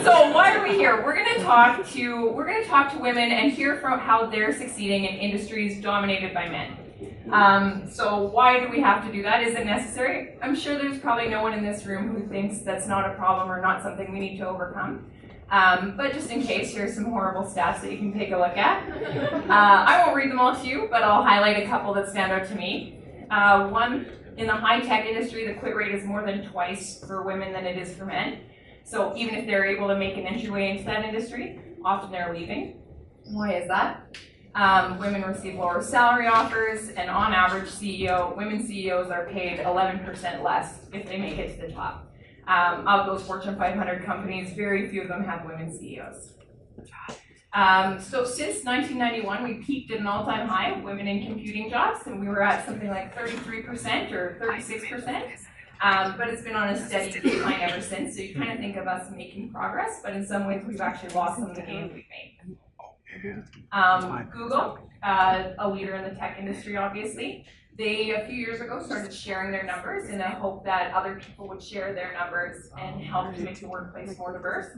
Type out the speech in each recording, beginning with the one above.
So why are we here? We're going to talk to women and hear from how they're succeeding in industries dominated by men. So why do we have to do that? Is it necessary? I'm sure there's probably no one in this room who thinks that's not a problem or not something we need to overcome. But just in case, here's some horrible stats that you can take a look at. I won't read them all to you, but I'll highlight a couple that stand out to me. One, in the high-tech industry, the quit rate is more than twice for women than it is for men. So even if they're able to make an entryway into that industry, often they're leaving. Why is that? Women receive lower salary offers, and on average, women CEOs are paid 11% less if they make it to the top. Of those Fortune 500 companies, very few of them have women CEOs. So since 1991, we peaked at an all-time high of women in computing jobs, and we were at something like 33% or 36%. But it's been on a steady decline ever since, so you kind of think of us making progress, but in some ways we've actually lost some of the gains we've made. Google, a leader in the tech industry obviously, they a few years ago started sharing their numbers in a hope that other people would share their numbers and help to make the workplace more diverse.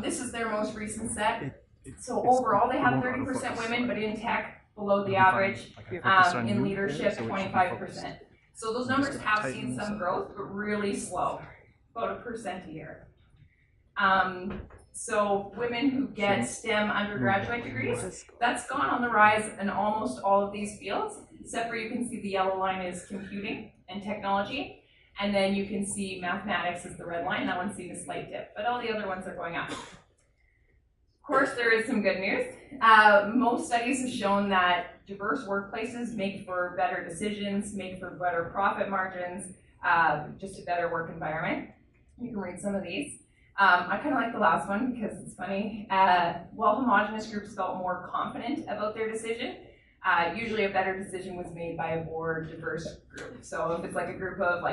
This is their most recent set. So overall they have 30% women, but in tech below the average, in leadership 25%. So those numbers have seen some growth, but really slow, about 1% a year. So women who get STEM undergraduate degrees, that's gone on the rise in almost all of these fields, except for you can see the yellow line is computing and technology, and then you can see mathematics is the red line. That one's seen a slight dip, but all the other ones are going up. Of course, there is some good news. Most studies have shown that diverse workplaces make for better decisions, make for better profit margins, just a better work environment. You can read some of these. I kind of like the last one because it's funny. While homogenous groups felt more confident about their decision, usually a better decision was made by a more diverse group. So if it's like a group of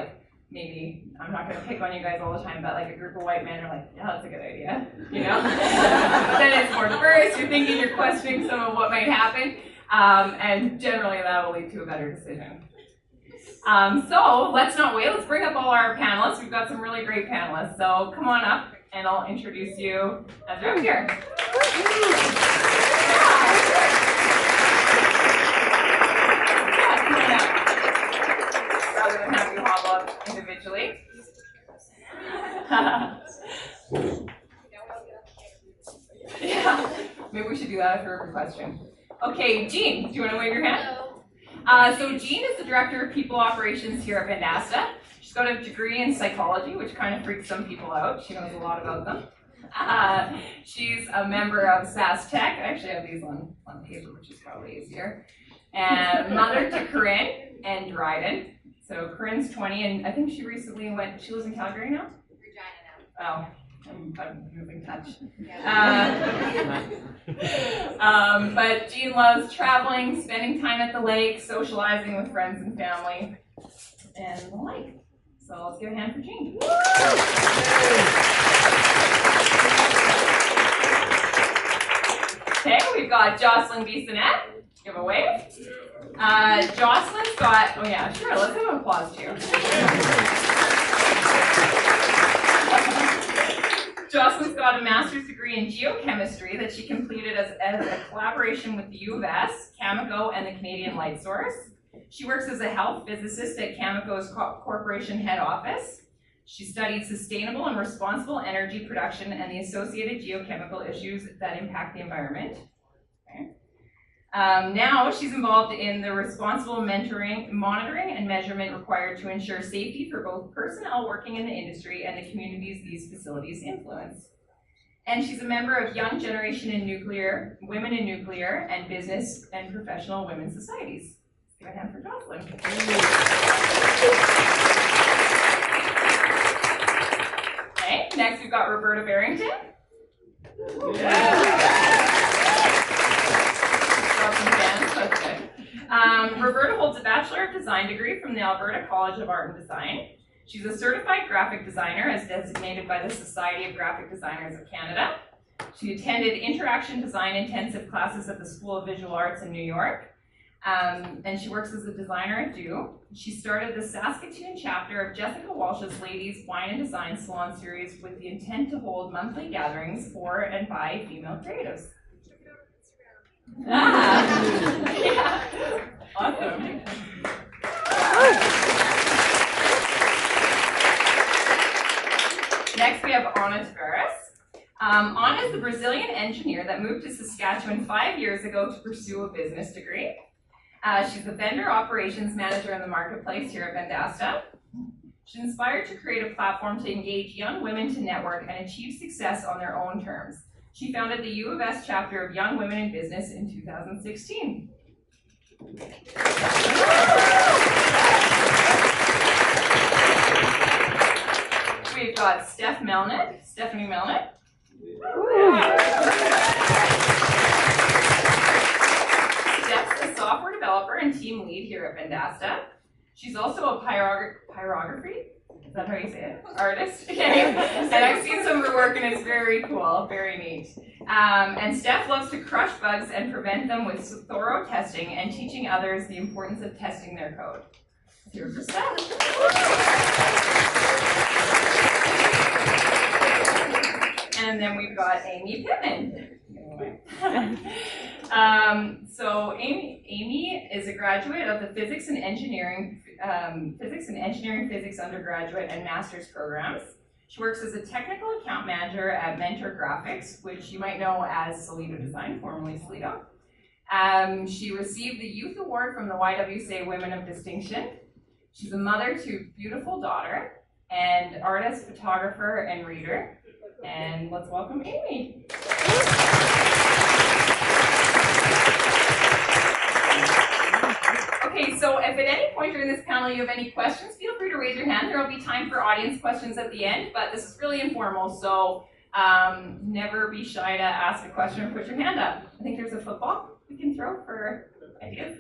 maybe, I'm not going to pick on you guys all the time, but like a group of white men are like, yeah, that's a good idea, you know? But then it's more diverse, you're thinking, you're questioning some of what might happen, and generally that will lead to a better decision. So let's not wait, let's bring up all our panelists. We've got some really great panelists, so come on up and I'll introduce you as they're up here. Rather than have you hobble up individually. Yeah, maybe we should do that after every question. Okay, Jean, do you want to wave your hand? So Jean is the Director of People Operations here at Vendasta. She's got a degree in psychology, which kind of freaks some people out. She knows a lot about them. She's a member of SaskTech. I actually have these on paper, which is probably easier. And mother to Corinne and Dryden. So Corinne's 20, and I think she recently she lives in Calgary now? Regina now. Oh, I'm moving touch. But Jean loves traveling, spending time at the lake, socializing with friends and family, and the like. So let's give a hand for Jean. Okay, we've got Jocelyn Bissonnette. Give a wave. Jocelyn's got, oh yeah, sure, let's have an applause too. Jocelyn's got a master's degree in geochemistry that she completed as a collaboration with the U of S, Cameco, and the Canadian Light Source. She works as a health physicist at Cameco's Corporation head office. She studied sustainable and responsible energy production and the associated geochemical issues that impact the environment. Okay. Now she's involved in the responsible monitoring and measurement required to ensure safety for both personnel working in the industry and the communities these facilities influence. And she's a member of Young Generation in Nuclear, Women in Nuclear, and Business and Professional Women's Societies. Give a hand for Jocelyn. Okay, next we've got Roberta Barrington. Roberta holds a Bachelor of Design degree from the Alberta College of Art and Design. She's a certified graphic designer as designated by the Society of Graphic Designers of Canada. She attended interaction design intensive classes at the School of Visual Arts in New York. And she works as a designer at Do. She started the Saskatoon chapter of Jessica Walsh's Ladies Wine and Design Salon series with the intent to hold monthly gatherings for and by female creatives. Yeah. Awesome. Next, we have Ana Tavares. Ana is the Brazilian engineer that moved to Saskatchewan 5 years ago to pursue a business degree. She's the vendor operations manager in the marketplace here at Vendasta. She's inspired to create a platform to engage young women to network and achieve success on their own terms. She founded the U of S chapter of Young Women in Business in 2016. We've got Stephanie Melnick. Steph's a software developer and team lead here at Vendasta. She's also a pyrography, is that how you say it? Artist. Okay. And I've seen some of her work and it's very cool, very neat. And Steph loves to crush bugs and prevent them with thorough testing and teaching others the importance of testing their code. Here for Steph. And then we've got Amy Pittman. So Amy is a graduate of the Physics and Engineering Physics undergraduate and master's programs. She works as a technical account manager at Mentor Graphics, which you might know as Solido Design, formerly Solido. She received the Youth Award from the YWCA Women of Distinction. She's a mother to a beautiful daughter, and artist, photographer, and reader. And let's welcome Amy. Okay, so if at any point during this panel you have any questions, feel free to raise your hand. There will be time for audience questions at the end, but this is really informal, so never be shy to ask a question or put your hand up. I think there's a football we can throw for ideas.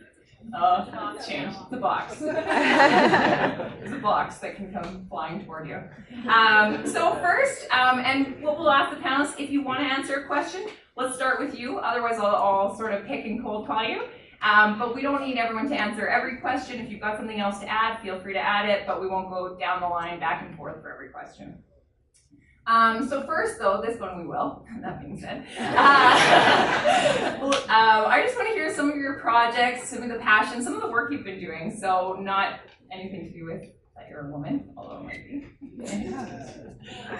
Oh, it's changed. It's a box. There's a box that can come flying toward you. So first, and what we'll ask the panelists, if you want to answer a question, let's start with you. Otherwise, I'll sort of pick and cold call you. But we don't need everyone to answer every question. If you've got something else to add, feel free to add it, but we won't go down the line back and forth for every question. So first, though, this one we will, that being said. I just want to hear some of your projects, some of the passions, some of the work you've been doing. So not anything to do with that you're a woman, although it might be.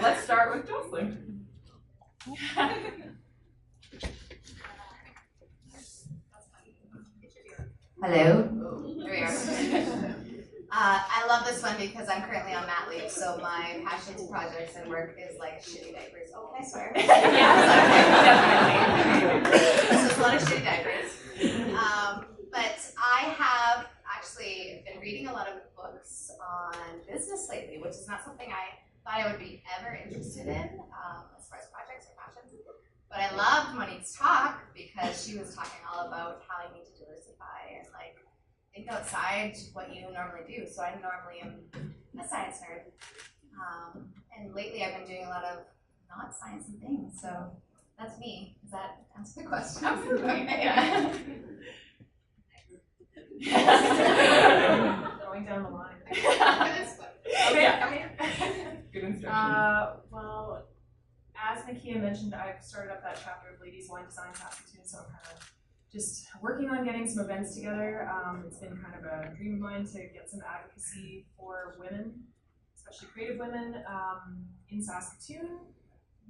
Let's start with Jocelyn. Hello. Here we are. I love this one because I'm currently on mat leave, so my passions, projects, and work is like shitty diapers. Oh, can I swear? Yeah, definitely. So it's a lot of shitty diapers. But I have actually been reading a lot of books on business lately, which is not something I thought I would be ever interested in as far as projects or passions. But I loved Monique's talk because she was talking all about how you need to diversify and like think outside what you normally do. So I normally am a science nerd. And lately I've been doing a lot of not science and things. So that's me. Does that answer the question? Absolutely. Yeah. Going down the line. Okay. Good instructions. Well, as Nakia mentioned, I've started up that chapter of Ladies Wine Design Saskatoon, so I'm kind of just working on getting some events together. It's been kind of a dream of mine to get some advocacy for women, especially creative women, in Saskatoon.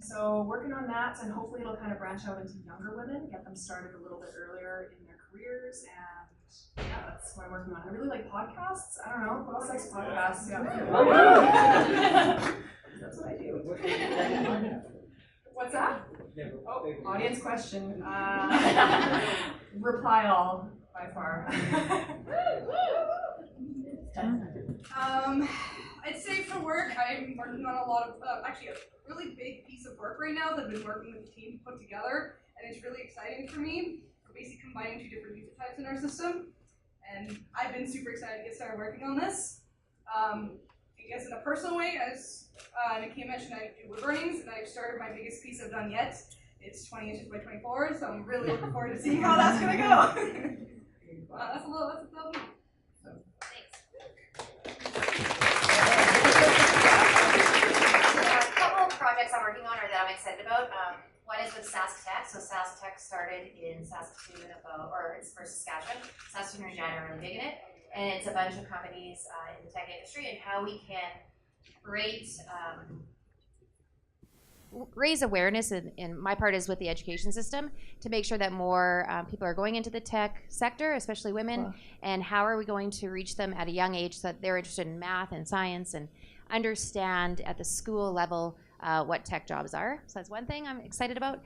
So working on that, and hopefully it'll kind of branch out into younger women, get them started a little bit earlier in their careers, and yeah, that's what I'm working on. I really like podcasts. I don't know, who else likes podcasts? Yeah. That's what I do. What's that? Oh, audience question. Reply all, by far. I'd say for work, I'm working on a lot of, actually a really big piece of work right now that I've been working with the team to put together, and it's really exciting for me. We're basically combining two different user types in our system, and I've been super excited to get started working on this. I guess in a personal way, as Nakia mentioned, I do wood burnings, and I've started my biggest piece I've done yet. It's 20 inches by 24, so I'm really looking forward to seeing how that's going to go. That's about me. Thanks. A couple of projects I'm working on or that I'm excited about. One is with SaskTech. So SaskTech started in Saskatoon it's for Saskatchewan. Saskatoon are really big in it. And it's a bunch of companies in the tech industry and how we can raise awareness, and my part is with the education system to make sure that more people are going into the tech sector, especially women, and how are we going to reach them at a young age so that they're interested in math and science and understand at the school level what tech jobs are. So that's one thing I'm excited about.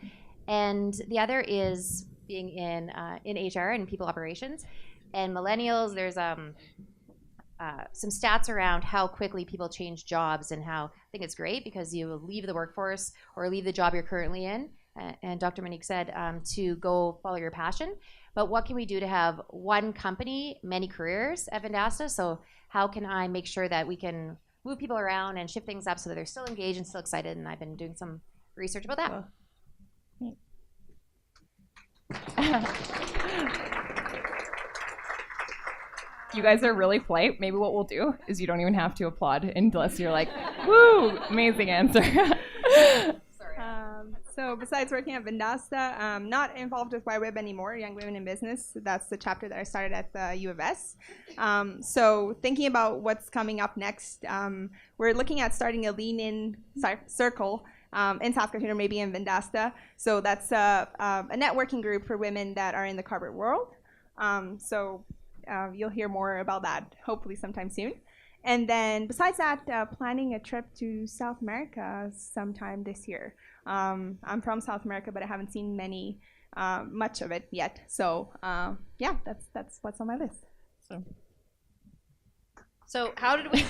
And the other is being in HR and people operations. And millennials, there's some stats around how quickly people change jobs, and how I think it's great because you leave the workforce or leave the job you're currently in, and Dr. Monique said to go follow your passion. But what can we do to have one company, many careers at Vendasta? So how can I make sure that we can move people around and shift things up so that they're still engaged and still excited? And I've been doing some research about that. You guys are really polite. Maybe what we'll do is you don't even have to applaud unless you're like, woo, amazing answer. So besides working at Vendasta, I'm not involved with YWeb anymore, Young Women in Business. That's the chapter that I started at the U of S. So thinking about what's coming up next, we're looking at starting a lean-in circle in Saskatoon or maybe in Vendasta. So that's a networking group for women that are in the corporate world. You'll hear more about that hopefully sometime soon. And then besides that, planning a trip to South America sometime this year. I'm from South America, but I haven't seen much of it yet. So yeah, that's what's on my list. So how did we?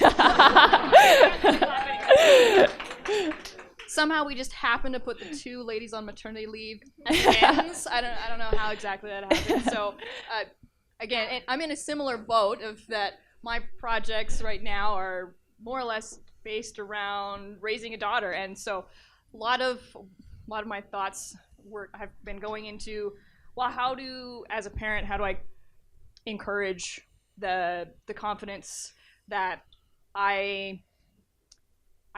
Somehow we just happened to put the two ladies on maternity leave ends. I don't know how exactly that happened. So again, I'm in a similar boat of that. My projects right now are more or less based around raising a daughter, and so a lot of my thoughts have been going into, well, as a parent, how do I encourage the confidence that I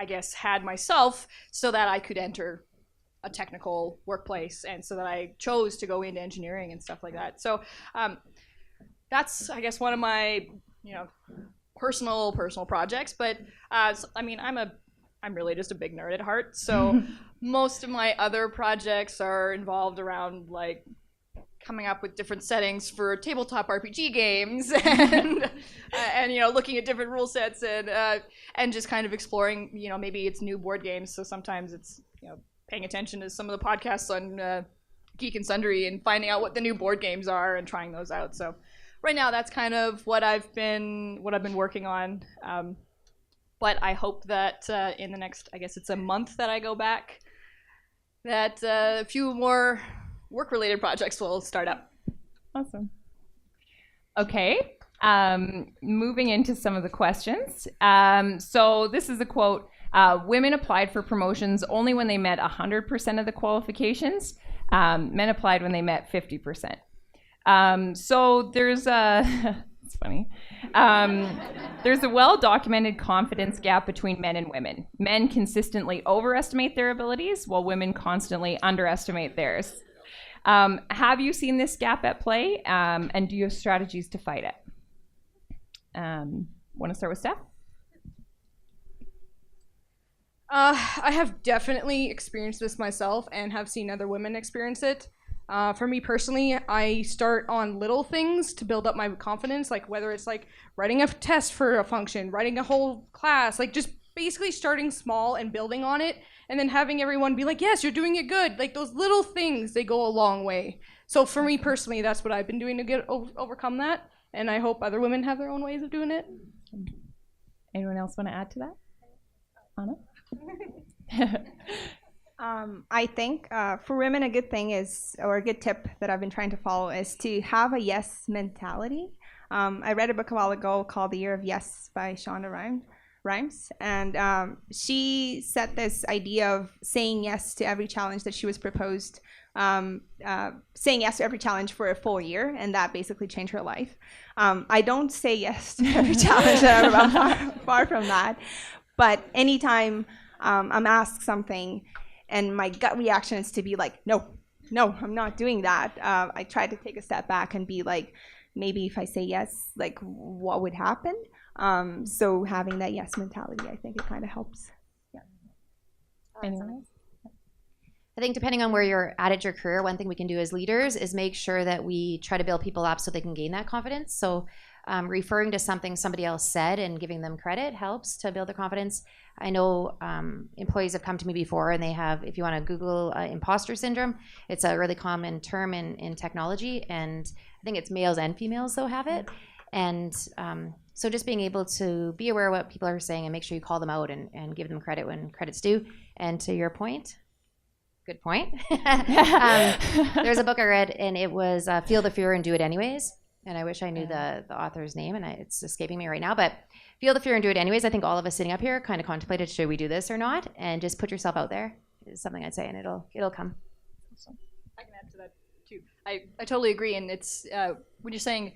guess had myself, so that I could enter a technical workplace, and so that I chose to go into engineering and stuff like that. So that's, I guess, one of my personal projects. But I mean, I'm really just a big nerd at heart. So most of my other projects are involved around like coming up with different settings for tabletop RPG games, and looking at different rule sets, and just kind of exploring, maybe it's new board games. So sometimes it's paying attention to some of the podcasts on Geek and Sundry and finding out what the new board games are and trying those out. So right now that's kind of what I've been working on. But I hope that in the next, I guess it's a month that I go back, that a few more work-related projects will start up. Awesome. Okay, moving into some of the questions. So this is a quote. Women applied for promotions only when they met 100% of the qualifications. Men applied when they met 50%. So there's it's funny. There's a well-documented confidence gap between men and women. Men consistently overestimate their abilities, while women constantly underestimate theirs. Have you seen this gap at play, and do you have strategies to fight it? Want to start with Steph? I have definitely experienced this myself and have seen other women experience it. For me personally, I start on little things to build up my confidence, like whether it's like writing a test for a function, writing a whole class, like just basically starting small and building on it, and then having everyone be like, yes, you're doing it good. Like those little things, they go a long way. So for me personally, that's what I've been doing to overcome that, and I hope other women have their own ways of doing it. Anyone else want to add to that? Anna? I think for women, a good thing is, or a good tip that I've been trying to follow, is to have a yes mentality. I read a book a while ago called The Year of Yes by Shonda Rhimes, and she set this idea of saying yes to every challenge that she was proposed saying yes to every challenge for a full year, and that basically changed her life. I don't say yes to every challenge. I'm far from that. But anytime I'm asked something and my gut reaction is to be like, no, I'm not doing that. I try to take a step back and be like, maybe if I say yes, like what would happen? So having that yes mentality, I think it kind of helps. Yeah. Anyone else? I think depending on where you're at your career, one thing we can do as leaders is make sure that we try to build people up so they can gain that confidence. So referring to something somebody else said and giving them credit helps to build their confidence. I know employees have come to me before and they have, if you want to Google imposter syndrome, it's a really common term in technology, and I think it's males and females though have it. And so just being able to be aware of what people are saying and make sure you call them out and give them credit when credit's due. And to your point, good point. There's a book I read and it was Feel the Fear and Do It Anyways. And I wish I knew the author's name, and it's escaping me right now. But feel the fear and do it anyways. I think all of us sitting up here kind of contemplated, should we do this or not? And just put yourself out there is something I'd say, and it'll come. I can add to that too. I totally agree, and it's when you're saying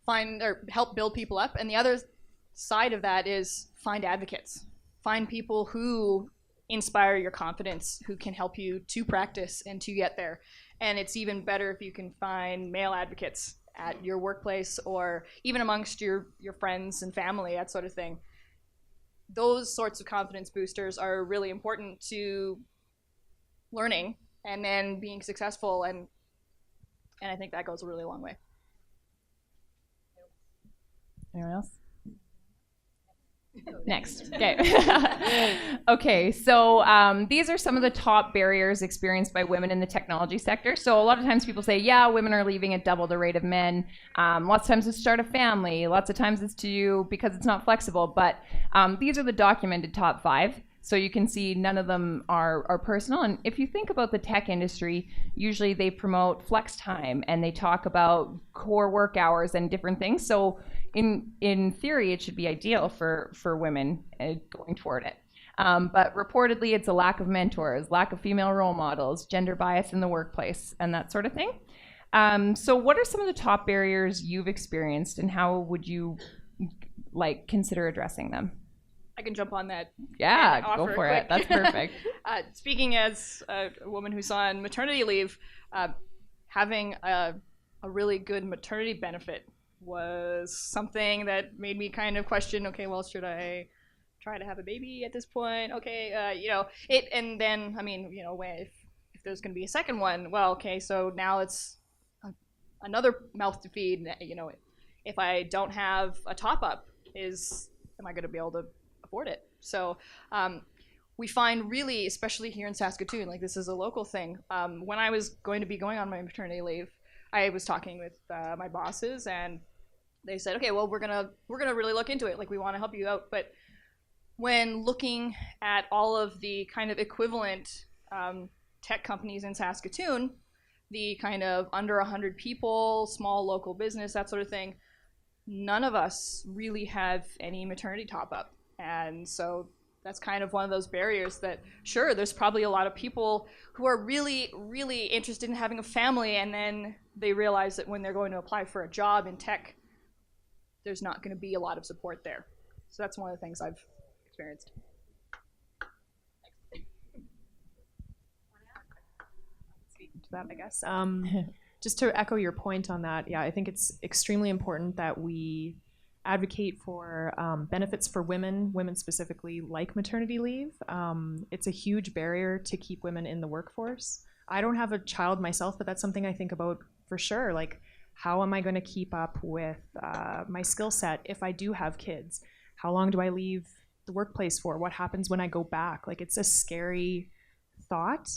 find or help build people up, and the other side of that is find advocates. Find people who inspire your confidence, who can help you to practice and to get there. And it's even better if you can find male advocates at your workplace or even amongst your friends and family, that sort of thing. Those sorts of confidence boosters are really important to learning and then being successful, and I think that goes a really long way. Anyone else? Next. Okay. Okay, so these are some of the top barriers experienced by women in the technology sector. So a lot of times people say, yeah, women are leaving at double the rate of men. Lots of times it's to start a family. Lots of times it's because it's not flexible. But these are the documented top 5. So you can see none of them are personal. And if you think about the tech industry, usually they promote flex time and they talk about core work hours and different things. So in theory, it should be ideal for women going toward it. But reportedly, it's a lack of mentors, lack of female role models, gender bias in the workplace, and that sort of thing. So what are some of the top barriers you've experienced, and how would you consider addressing them? I can jump on that. Yeah, go for it. That's perfect. Speaking as a woman who's on maternity leave, having a really good maternity benefit was something that made me kind of question, okay, well, should I try to have a baby at this point? Okay, and then, I mean, if there's going to be a second one, well, okay, so now it's another mouth to feed. If I don't have a top-up, am I going to be able to afford it? So we find really, especially here in Saskatoon, this is a local thing. When I was going to be going on my maternity leave, I was talking with my bosses, and they said, okay, well, we're gonna really look into it. We want to help you out. But when looking at all of the kind of equivalent tech companies in Saskatoon, the kind of under 100 people, small local business, that sort of thing, none of us really have any maternity top-up. And so that's kind of one of those barriers that, sure, there's probably a lot of people who are really, really interested in having a family, and then they realize that when they're going to apply for a job in tech, there's not going to be a lot of support there. So that's one of the things I've experienced. Speak to that, I guess. Just to echo your point on that, yeah, I think it's extremely important that we advocate for benefits for women specifically, like maternity leave. It's a huge barrier to keep women in the workforce. I don't have a child myself, but that's something I think about for sure. How am I going to keep up with my skill set if I do have kids? How long do I leave the workplace for? What happens when I go back? It's a scary thought,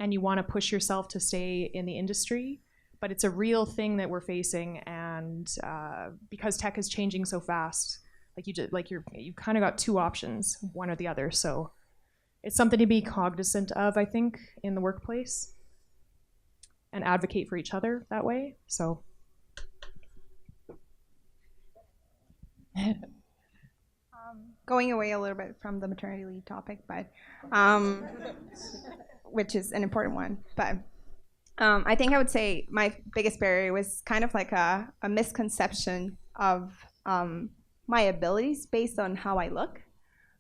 and you want to push yourself to stay in the industry, but it's a real thing that we're facing. And because tech is changing so fast, you've kind of got two options, one or the other. So it's something to be cognizant of, I think, in the workplace, and advocate for each other that way. So. Going away a little bit from the maternity leave topic, but which is an important one. But I think I would say my biggest barrier was kind of like a misconception of my abilities based on how I look.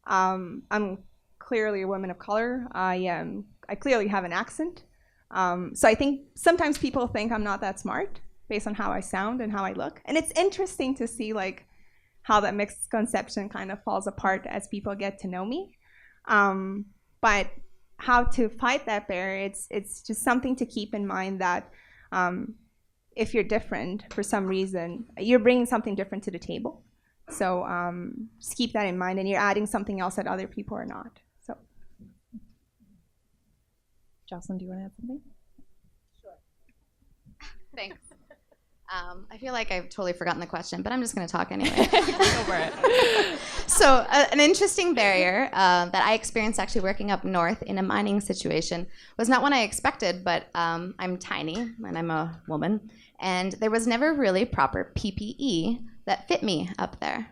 I'm clearly a woman of color. I clearly have an accent. So I think sometimes people think I'm not that smart based on how I sound and how I look. And it's interesting to see like how that misconception kind of falls apart as people get to know me. But how to fight that barrier, it's just something to keep in mind that if you're different for some reason, you're bringing something different to the table. So just keep that in mind, and you're adding something else that other people are not. So, Jocelyn, do you want to add something? Thanks. I feel like I've totally forgotten the question, but I'm just going to talk anyway. Go for it. So an interesting barrier that I experienced actually working up north in a mining situation was not one I expected, but I'm tiny and I'm a woman, and there was never really proper PPE that fit me up there.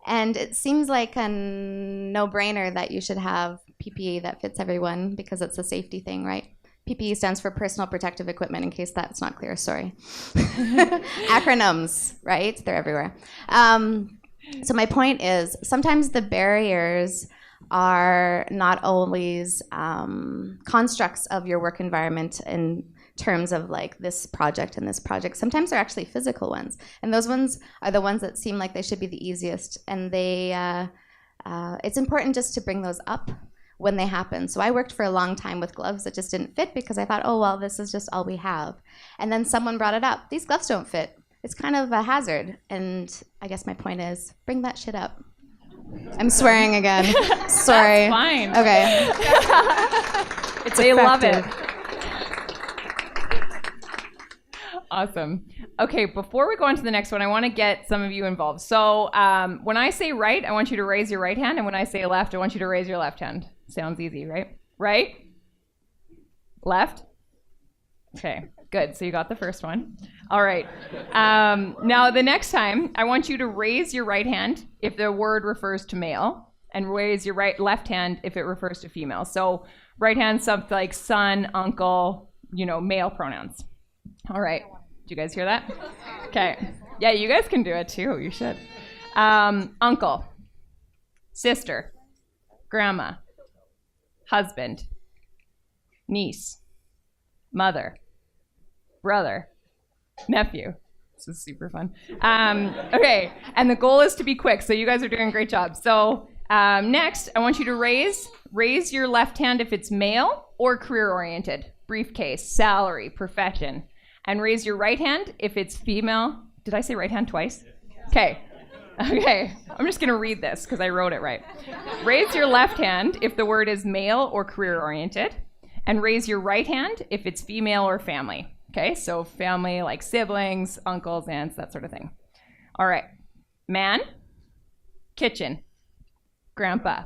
And it seems like a no-brainer that you should have PPE that fits everyone because it's a safety thing, right? PPE stands for personal protective equipment, in case that's not clear, sorry. Acronyms, right? They're everywhere. So my point is, sometimes the barriers are not always constructs of your work environment in terms of like this project and this project. Sometimes they're actually physical ones. And those ones are the ones that seem like they should be the easiest. And it's important just to bring those up when they happen. So I worked for a long time with gloves that just didn't fit because I thought, oh, well, this is just all we have. And then someone brought it up. These gloves don't fit. It's kind of a hazard. And I guess my point is, bring that shit up. I'm swearing again. Sorry. That's fine. Okay. They love it. Awesome. Okay, before we go on to the next one, I want to get some of you involved. So when I say right, I want you to raise your right hand. And when I say left, I want you to raise your left hand. Sounds easy, right? Right? Left? Okay, good. So you got the first one. All right. Now, the next time, I want you to raise your right hand if the word refers to male, and raise your left hand if it refers to female. So right hand, something like son, uncle, male pronouns. All right. Did you guys hear that? Okay. Yeah, you guys can do it too. You should. Uncle, sister, grandma, husband, niece, mother, brother, nephew. This is super fun. Okay, and the goal is to be quick, so you guys are doing a great job. So next, I want you to raise your left hand if it's male or career-oriented, briefcase, salary, profession, and raise your right hand if it's female. Did I say right hand twice? Okay. I'm just going to read this because I wrote it right. Raise your left hand if the word is male or career-oriented, and raise your right hand if it's female or family. Okay, so family like siblings, uncles, aunts, that sort of thing. All right. Man, kitchen, grandpa,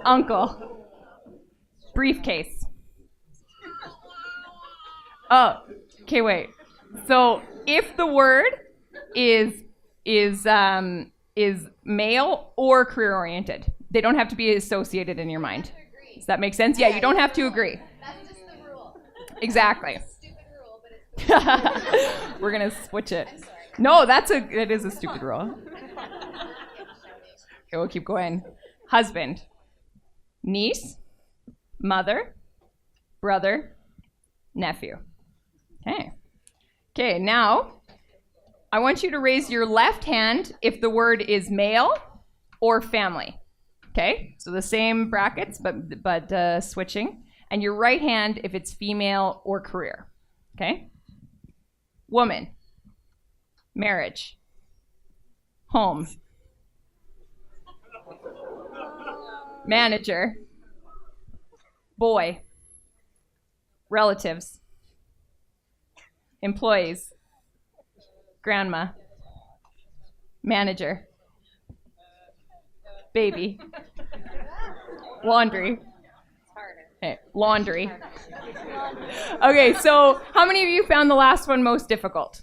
uncle, briefcase. Oh, okay, wait. So if the word is male or career-oriented, they don't have to be associated in your mind. Does that make sense? Yeah, you don't have to agree. That's just the rule. Exactly. Stupid rule, but it's We're gonna switch it. I'm sorry. No, it is a stupid rule. Okay, we'll keep going. Husband, niece, mother, brother, nephew. Okay, now I want you to raise your left hand if the word is male or family. Okay, so the same brackets, but switching. And your right hand if it's female or career. Okay? Woman, marriage, home, manager, boy, relatives, employees, grandma, manager, baby, laundry. Okay, laundry. Okay, so how many of you found the last one most difficult?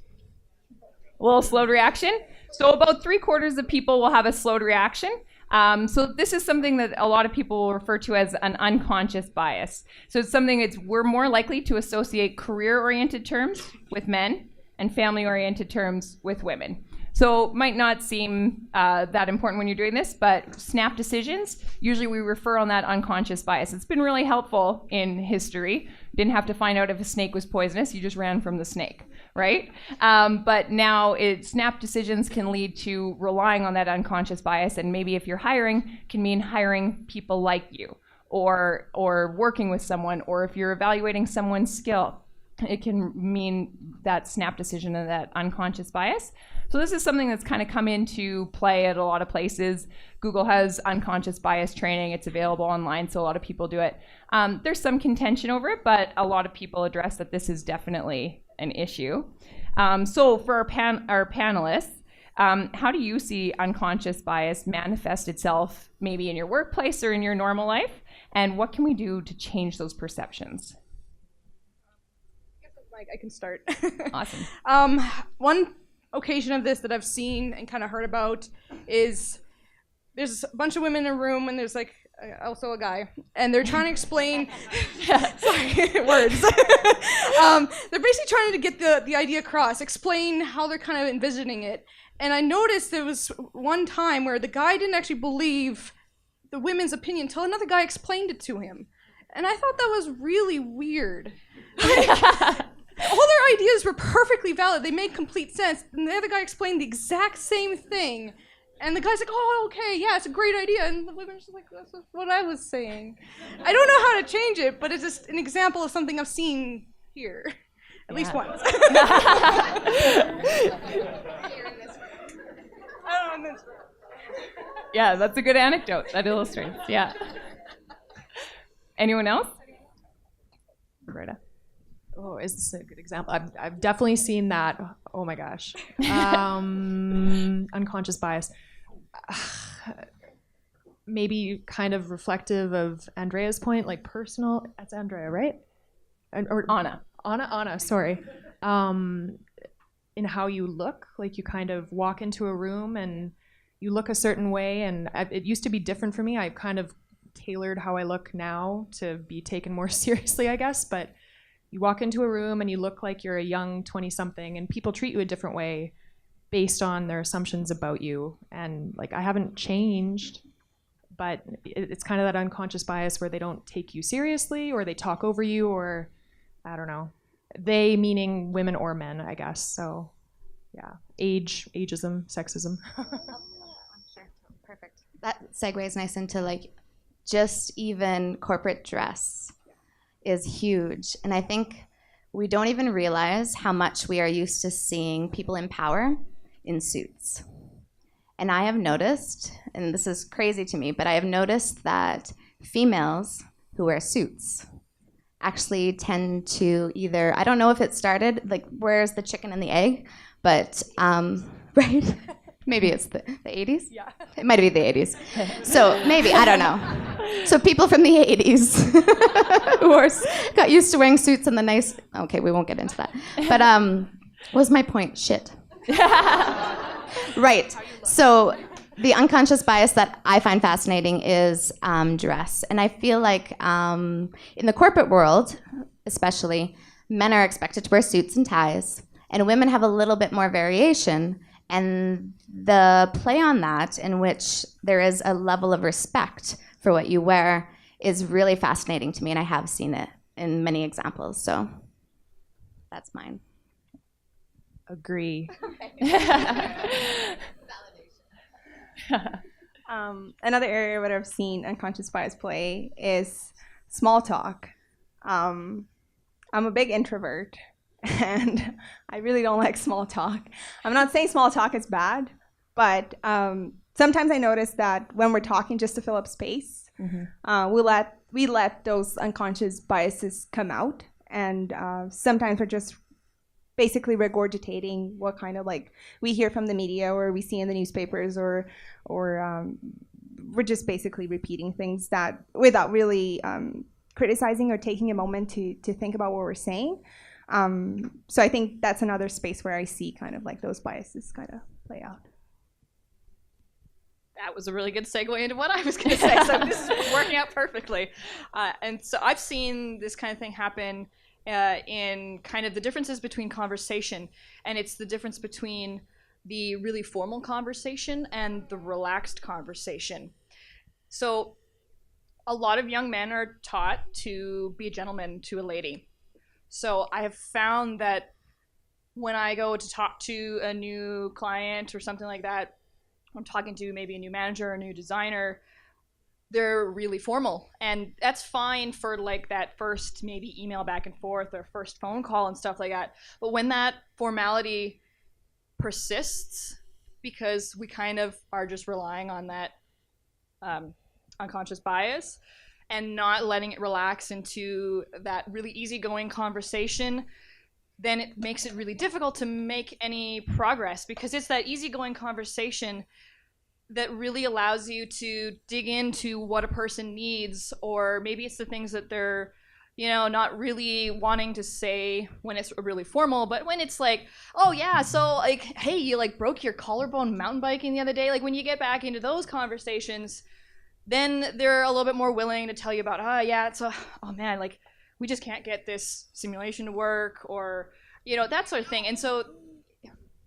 A little slowed reaction? So about 3/4 of people will have a slowed reaction. So this is something that a lot of people will refer to as an unconscious bias. So it's something we're more likely to associate career-oriented terms with men and family-oriented terms with women. So might not seem that important when you're doing this, but snap decisions, usually we refer on that unconscious bias. It's been really helpful in history. Didn't have to find out if a snake was poisonous, you just ran from the snake, right? But now snap decisions can lead to relying on that unconscious bias, and maybe if you're hiring, can mean hiring people like you, or working with someone, or if you're evaluating someone's skill, it can mean that snap decision and that unconscious bias. So this is something that's kind of come into play at a lot of places. Google has unconscious bias training. It's available online, so a lot of people do it. There's some contention over it, but a lot of people address that this is definitely an issue. So for our panelists, how do you see unconscious bias manifest itself maybe in your workplace or in your normal life? And what can we do to change those perceptions? I can start. Awesome. One occasion of this that I've seen and kind of heard about is there's a bunch of women in a room and there's like also a guy, and they're trying to explain sorry, words. They're basically trying to get the idea across, explain how they're kind of envisioning it. And I noticed there was one time where the guy didn't actually believe the women's opinion until another guy explained it to him. And I thought that was really weird. All their ideas were perfectly valid. They made complete sense. And the other guy explained the exact same thing. And the guy's like, oh, okay, yeah, it's a great idea. And the women's just like, that's what I was saying. I don't know how to change it, but it's just an example of something I've seen here. At least once. Yeah, that's a good anecdote. That illustrates, yeah. Anyone else? Roberta. Oh, is this a good example? I've definitely seen that. Oh my gosh. Unconscious bias. Maybe kind of reflective of Andrea's point, like personal. That's Andrea, right? Or Anna, sorry. In how you look, like you kind of walk into a room and you look a certain way, and it used to be different for me. I've kind of tailored how I look now to be taken more seriously, I guess, but you walk into a room and you look like you're a young 20-something, and people treat you a different way based on their assumptions about you. And like, I haven't changed, but it's kind of that unconscious bias where they don't take you seriously, or they talk over you, or I don't know. They meaning women or men, I guess. So yeah, ageism, sexism. Sure, perfect. That segues nice into like just even corporate dress is huge. And I think we don't even realize how much we are used to seeing people in power in suits. And I have noticed, and this is crazy to me, but I have noticed that females who wear suits actually tend to either, I don't know if it started, like where's the chicken and the egg, but, right? Maybe it's the 80s? Yeah. It might be the 80s. So maybe, I don't know. So people from the 80s who got used to wearing suits and the nice, okay, we won't get into that. But what was my point? Shit. Right. So the unconscious bias that I find fascinating is dress. And I feel like in the corporate world, especially, men are expected to wear suits and ties, and women have a little bit more variation. And the play on that, in which there is a level of respect for what you wear, is really fascinating to me, and I have seen it in many examples. So that's mine. Agree. Another area where I've seen unconscious bias play is small talk. I'm a big introvert, and I really don't like small talk. I'm not saying small talk is bad, but sometimes I notice that when we're talking just to fill up space, we let those unconscious biases come out, and sometimes we're just basically regurgitating what kind of like we hear from the media or we see in the newspapers, or we're just basically repeating things that without really criticizing or taking a moment to think about what we're saying. So I think that's another space where I see kind of like those biases kind of play out. that was a really good segue into what I was going to say. So this is working out perfectly. And so I've seen this kind of thing happen in kind of the differences between conversation, and it's the difference between the really formal conversation and the relaxed conversation. So a lot of young men are taught to be a gentleman to a lady. So I have found that when I go to talk to a new client or something like that, I'm talking to maybe a new manager or a new designer, they're really formal. And that's fine for like that first maybe email back and forth or first phone call and stuff like that. But when that formality persists, because we kind of are just relying on that unconscious bias and not letting it relax into that really easygoing conversation, then it makes it really difficult to make any progress, because it's that easygoing conversation that really allows you to dig into what a person needs, or maybe it's the things that they're, you know, not really wanting to say when it's really formal, but when it's like, oh yeah, so like, hey, you like broke your collarbone mountain biking the other day. Like when you get back into those conversations, then they're a little bit more willing to tell you about, oh man, like we just can't get this simulation to work, or, you know, that sort of thing. And so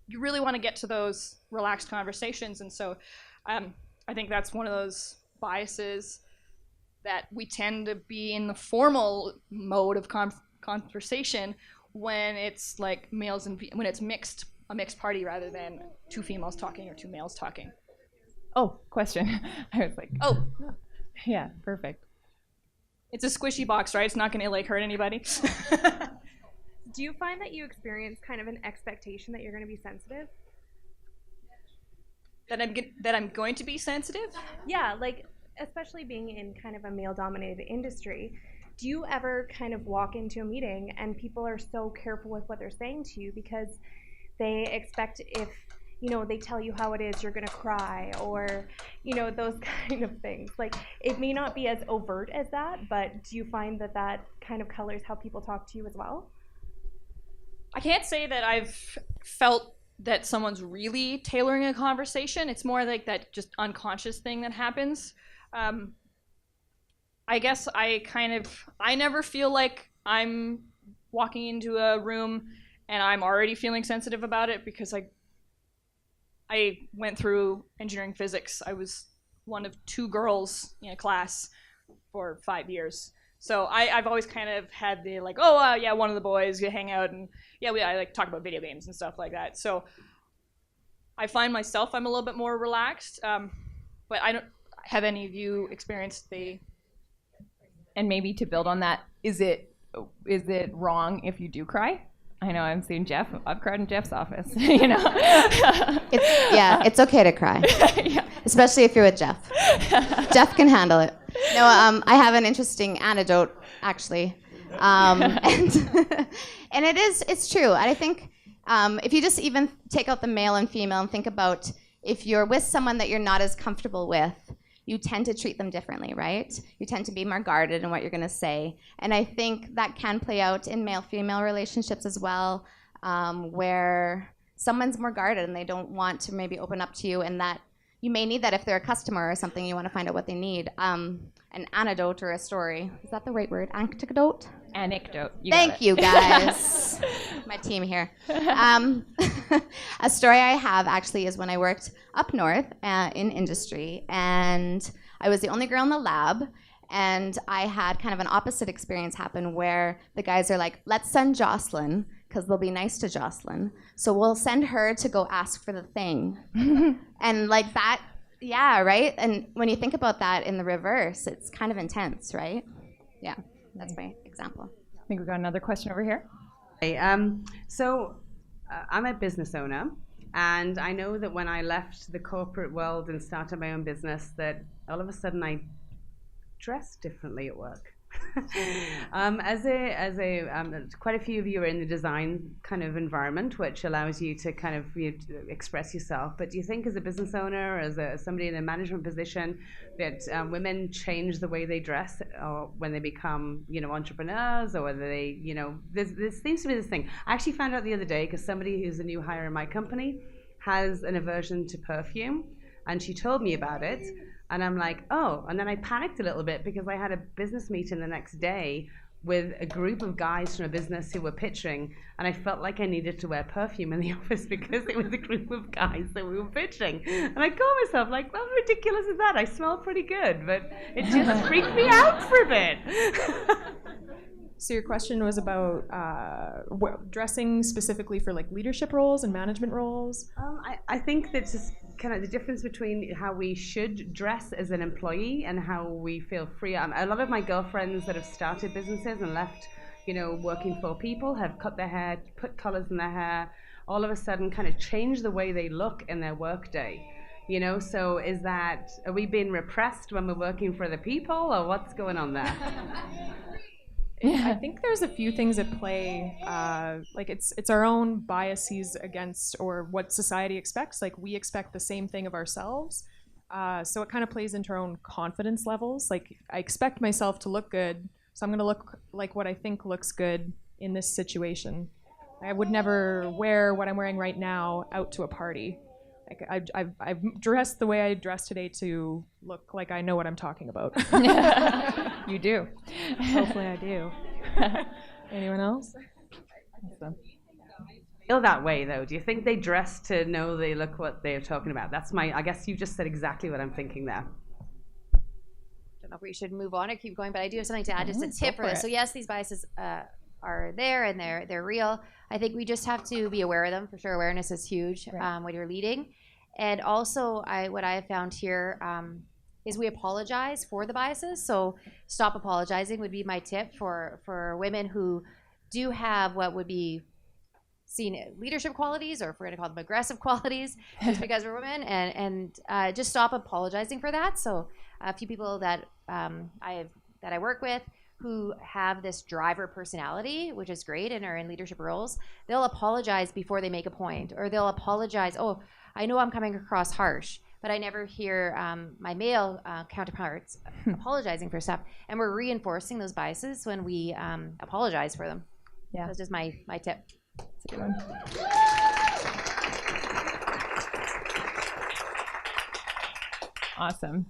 you really want to get to those relaxed conversations. And so I think that's one of those biases that we tend to be in the formal mode of conversation when it's like males and when it's a mixed party rather than two females talking or two males talking. Oh, question. I was like, oh, yeah, perfect. It's a squishy box, right? It's not going to like hurt anybody. Do you find that you experience kind of an expectation that you're going to be sensitive? That I'm going to be sensitive? Yeah, like especially being in kind of a male-dominated industry, do you ever kind of walk into a meeting and people are so careful with what they're saying to you because they expect if, you know, they tell you how it is, you're going to cry, or, you know, those kind of things. Like, it may not be as overt as that, but do you find that that kind of colors how people talk to you as well? I can't say that I've felt that someone's really tailoring a conversation. It's more like that just unconscious thing that happens. I guess I never feel like I'm walking into a room and I'm already feeling sensitive about it, because I went through engineering physics. I was one of two girls in a class for 5 years. So I've always kind of had the like, yeah, one of the boys, you hang out, and yeah, I like talk about video games and stuff like that. So I find myself, I'm a little bit more relaxed, but I don't have any of you experienced the. And maybe to build on that, is it wrong if you do cry? I know I'm seeing Jeff. I've cried in Jeff's office. You know. It's okay to cry, yeah. Especially if you're with Jeff. Jeff can handle it. No, I have an interesting anecdote actually, and it's true. I think if you just even take out the male and female and think about if you're with someone that you're not as comfortable with, you tend to treat them differently, right? You tend to be more guarded in what you're going to say. And I think that can play out in male-female relationships as well, where someone's more guarded and they don't want to maybe open up to you, and that you may need that if they're a customer or something, you want to find out what they need. An anecdote or a story. Is that the right word? Anecdote? Anecdote. Thank you, guys. My team here. A story I have actually is when I worked up north in industry, and I was the only girl in the lab, and I had kind of an opposite experience happen where the guys are like, let's send Jocelyn, because they'll be nice to Jocelyn. So we'll send her to go ask for the thing. And like that, yeah, right? And when you think about that in the reverse, it's kind of intense, right? Yeah, that's my example. I think we got another question over here. Hey, so I'm a business owner, and I know that when I left the corporate world and started my own business, that all of a sudden I dressed differently at work. Quite a few of you are in the design kind of environment, which allows you to kind of express yourself. But do you think, as a business owner, as somebody in a management position, that women change the way they dress, or when they become, entrepreneurs, or whether they, there seems to be this thing. I actually found out the other day, because somebody who's a new hire in my company has an aversion to perfume. And she told me about it. And I'm like, oh. And then I panicked a little bit because I had a business meeting the next day with a group of guys from a business who were pitching, and I felt like I needed to wear perfume in the office because it was a group of guys that we were pitching. And I called myself like, how ridiculous is that? I smell pretty good, but it just freaked me out for a bit. So your question was about dressing specifically for like leadership roles and management roles? I think that's just kind of the difference between how we should dress as an employee and how we feel free. A lot of my girlfriends that have started businesses and left, working for people have cut their hair, put colors in their hair, all of a sudden kind of change the way they look in their workday. So are we being repressed when we're working for the people, or what's going on there? I think there's a few things at play. Like it's our own biases against or what society expects. Like we expect the same thing of ourselves. So it kind of plays into our own confidence levels. Like I expect myself to look good, so I'm going to look like what I think looks good in this situation. I would never wear what I'm wearing right now out to a party. Like I've dressed the way I dressed today to look like I know what I'm talking about. You do. Hopefully I do. Anyone else? Awesome. Feel that way though? Do you think they dress to know they look what they're talking about? I guess you just said exactly what I'm thinking there. I don't know if we should move on or keep going, but I do have something to add, just a tip for this. So yes, these biases are there and they're real. I think we just have to be aware of them. For sure, awareness is huge when you're leading. And also, what I have found here is we apologize for the biases. So stop apologizing would be my tip for women who do have what would be seen leadership qualities, or if we're going to call them aggressive qualities, just because we're women, and just stop apologizing for that. So a few people that I work with who have this driver personality, which is great and are in leadership roles, they'll apologize before they make a point, or they'll apologize, oh, I know I'm coming across harsh, but I never hear my male counterparts apologizing for stuff. And we're reinforcing those biases when we apologize for them. Yeah. That's just my tip. That's a good one. Awesome.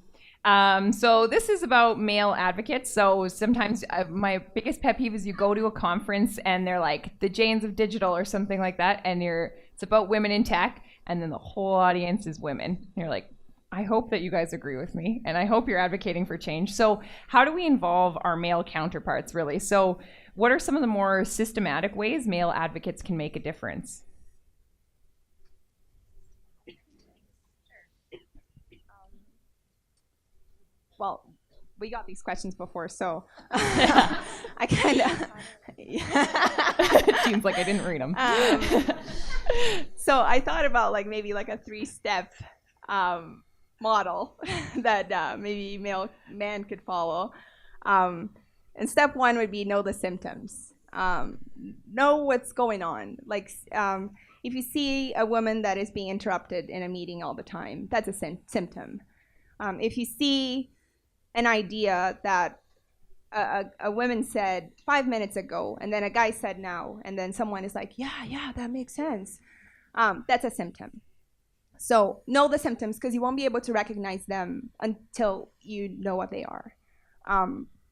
So this is about male advocates. So sometimes my biggest pet peeve is you go to a conference and they're like the Janes of digital or something like that, and it's about women in tech, and then the whole audience is women. And you're like, I hope that you guys agree with me, and I hope you're advocating for change. So how do we involve our male counterparts, really? So what are some of the more systematic ways male advocates can make a difference? Well, we got these questions before, so I kind of... It seems like I didn't read them. So I thought about maybe a 3-step model that maybe man could follow. And step 1 would be know the symptoms. Know what's going on. If you see a woman that is being interrupted in a meeting all the time, that's a symptom. If you see an idea that a woman said 5 minutes ago, and then a guy said now, and then someone is like, yeah, that makes sense. That's a symptom. So know the symptoms, because you won't be able to recognize them until you know what they are.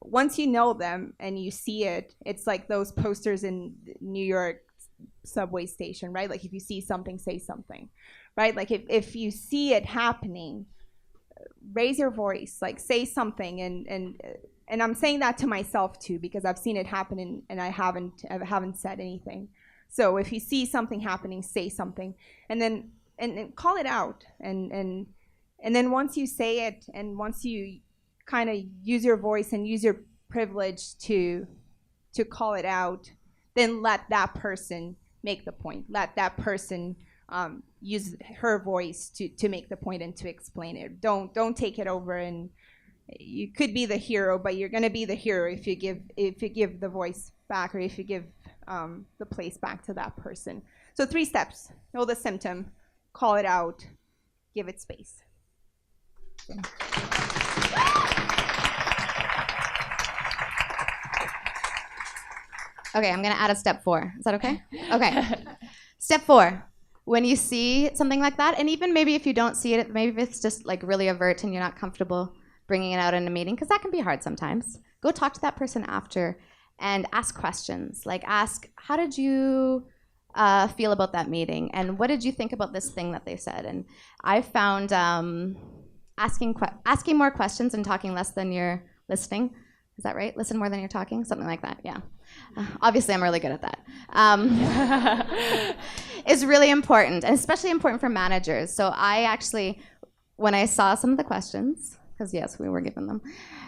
Once you know them and you see it, it's like those posters in New York subway station, right? If you see something, say something, right? If you see it happening, raise your voice, say something, and I'm saying that to myself too, because I've seen it happen and I haven't said anything. So if you see something happening, say something, and then call it out, and then once you say it, and once you kind of use your voice and use your privilege to call it out, then let that person make the point. Let that person use her voice to make the point and to explain it. Don't take it over, and you could be the hero, but you're going to be the hero if you give the voice back, or if you give the place back to that person. So 3 steps: know the symptom, call it out, give it space. Okay, I'm going to add a step 4. Is that okay? Okay. Step 4. when you see something like that, and even maybe if you don't see it, maybe if it's just like really overt and you're not comfortable bringing it out in a meeting, because that can be hard sometimes, go talk to that person after and ask questions. Like ask, how did you feel about that meeting? And what did you think about this thing that they said? And I found asking more questions and talking less than you're listening. Is that right? Listen more than you're talking? Something like that, yeah. Obviously, I'm really good at that. Is really important, and especially important for managers. So I actually, when I saw some of the questions, because yes, we were given them,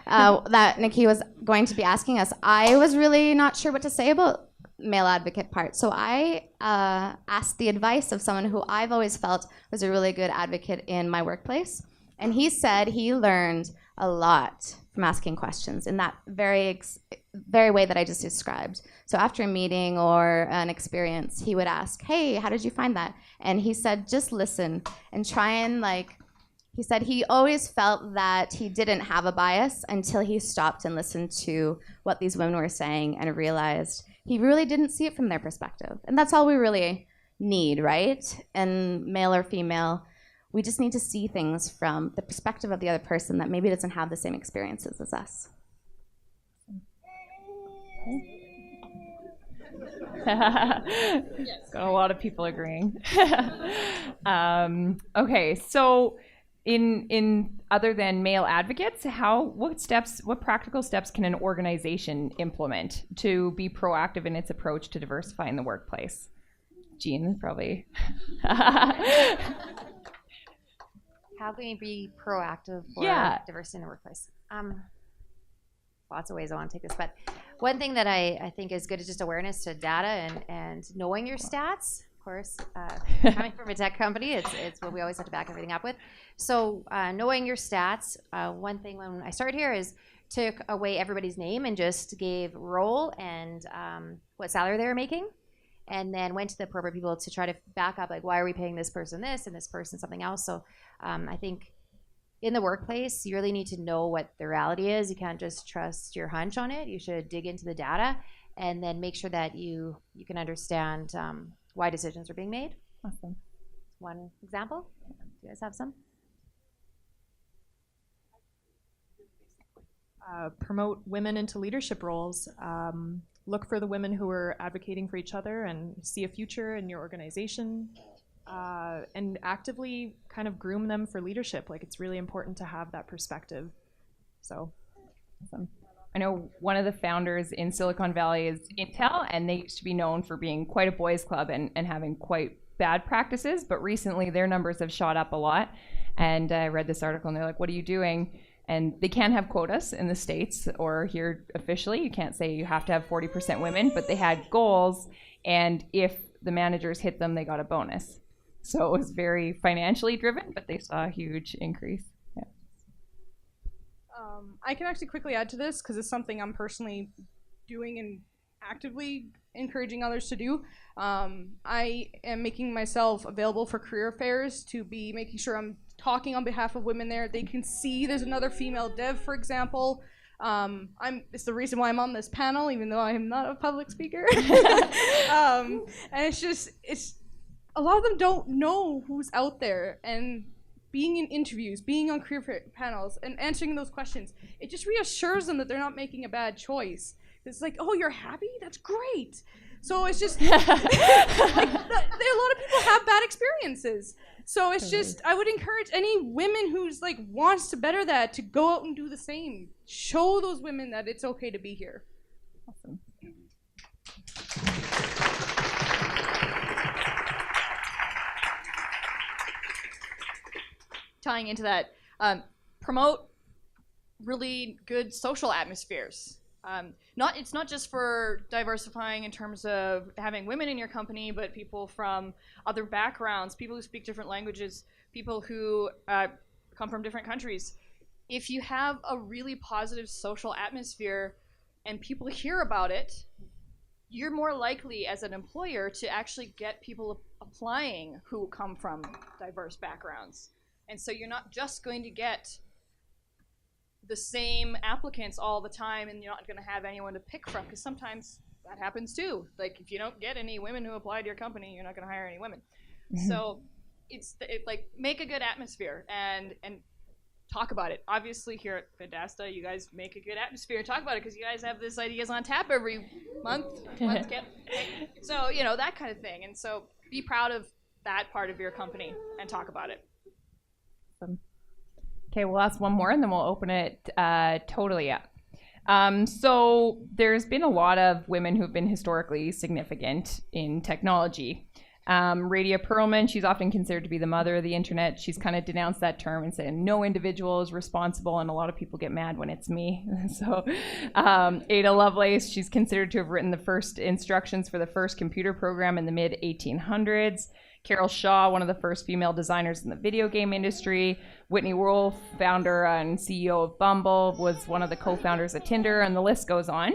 that Nikki was going to be asking us, I was really not sure what to say about male advocate part. So I asked the advice of someone who I've always felt was a really good advocate in my workplace. And he said he learned a lot from asking questions in that very way that I just described. So after a meeting or an experience, he would ask, hey, how did you find that? And he said, just listen and try and he said he always felt that he didn't have a bias until he stopped and listened to what these women were saying and realized he really didn't see it from their perspective. And that's all we really need, right? And male or female, we just need to see things from the perspective of the other person that maybe doesn't have the same experiences as us. Got a lot of people agreeing. Okay, so in other than male advocates, what practical steps can an organization implement to be proactive in its approach to diversifying the workplace? Jean, probably. How can we be proactive for diversity in the workplace? Lots of ways I want to take this, but one thing that I think is good is just awareness to data and knowing your stats. Of course, coming from a tech company, it's what we always have to back everything up with. So knowing your stats, one thing when I started here is took away everybody's name and just gave role and what salary they were making. And then went to the appropriate people to try to back up, like, why are we paying this person this and this person something else? So I think in the workplace, you really need to know what the reality is. You can't just trust your hunch on it. You should dig into the data and then make sure that you can understand why decisions are being made. Awesome. One example? Do you guys have some? Promote women into leadership roles. Look for the women who are advocating for each other and see a future in your organization, and actively kind of groom them for leadership. Like, it's really important to have that perspective. So, awesome. I know one of the founders in Silicon Valley is Intel, and they used to be known for being quite a boys' club and having quite bad practices, but recently their numbers have shot up a lot. And I read this article, and they're like, what are you doing? And they can't have quotas in the States or here officially. You can't say you have to have 40% women, but they had goals, and if the managers hit them, they got a bonus. So it was very financially driven, but they saw a huge increase. Yeah. I can actually quickly add to this because it's something I'm personally doing and actively encouraging others to do. I am making myself available for career fairs to be making sure I'm talking on behalf of women there. They can see there's another female dev, for example. It's the reason why I'm on this panel, even though I am not a public speaker. And it's a lot of them don't know who's out there, and being in interviews, being on career panels, and answering those questions, it just reassures them that they're not making a bad choice. It's like, oh, you're happy? That's great. So it's just, a lot of people have bad experiences. So it's just, I would encourage any women who's wants to better that to go out and do the same. Show those women that it's okay to be here. Awesome. Tying into that, promote really good social atmospheres. It's not just for diversifying in terms of having women in your company, but people from other backgrounds, people who speak different languages, people who come from different countries. If you have a really positive social atmosphere and people hear about it, you're more likely as an employer to actually get people applying who come from diverse backgrounds. And so you're not just going to get the same applicants all the time, and you're not going to have anyone to pick from, because sometimes that happens too. Like, if you don't get any women who apply to your company, you're not going to hire any women. So it's like make a good atmosphere and talk about it. Obviously, here at Vendasta, you guys make a good atmosphere and talk about it because you guys have this ideas on tap every month. So that kind of thing. And so be proud of that part of your company and talk about it. Okay, we'll ask one more and then we'll open it totally up. So there's been a lot of women who've been historically significant in technology. Radia Perlman, she's often considered to be the mother of the internet. She's kind of denounced that term and said no individual is responsible, and a lot of people get mad when it's me. So Ada Lovelace, she's considered to have written the first instructions for the first computer program in the mid-1800s. Carol Shaw, one of the first female designers in the video game industry. Whitney Wolfe, founder and CEO of Bumble, was one of the co-founders of Tinder, and the list goes on.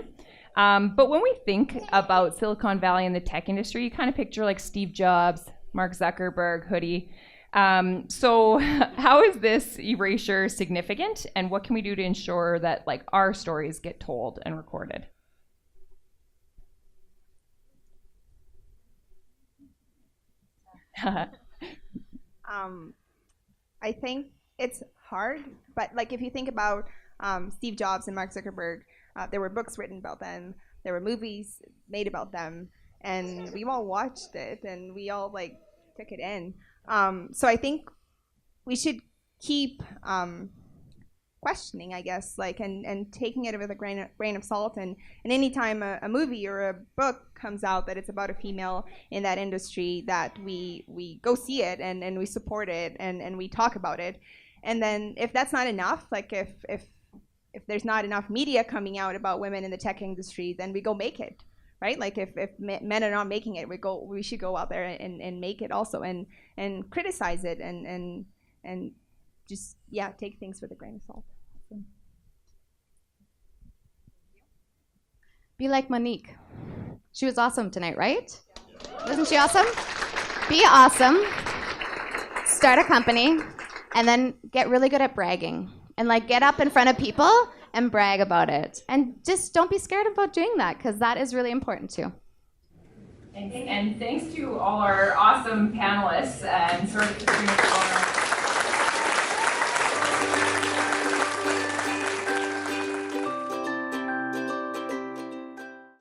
But when we think about Silicon Valley and the tech industry, you kind of picture like Steve Jobs, Mark Zuckerberg, Hoodie. So how is this erasure significant, and what can we do to ensure that like our stories get told and recorded? I think it's hard, but like if you think about Steve Jobs and Mark Zuckerberg, there were books written about them, there were movies made about them, and we all watched it and we all like took it in. So I think we should keep questioning, I guess, like and taking it with a grain of salt. And anytime a movie or a book comes out that it's about a female in that industry, that we go see it and we support it and we talk about it. And then if that's not enough, like if there's not enough media coming out about women in the tech industry, then we go make it, right? Like if men are not making it, we should go out there and make it also and criticize it and just take things with a grain of salt. Be like Monique. She was awesome tonight, right? Wasn't she awesome? Be awesome. Start a company, and then get really good at bragging. And like get up in front of people and brag about it. And just don't be scared about doing that, because that is really important too. And thanks to all our awesome panelists and sort of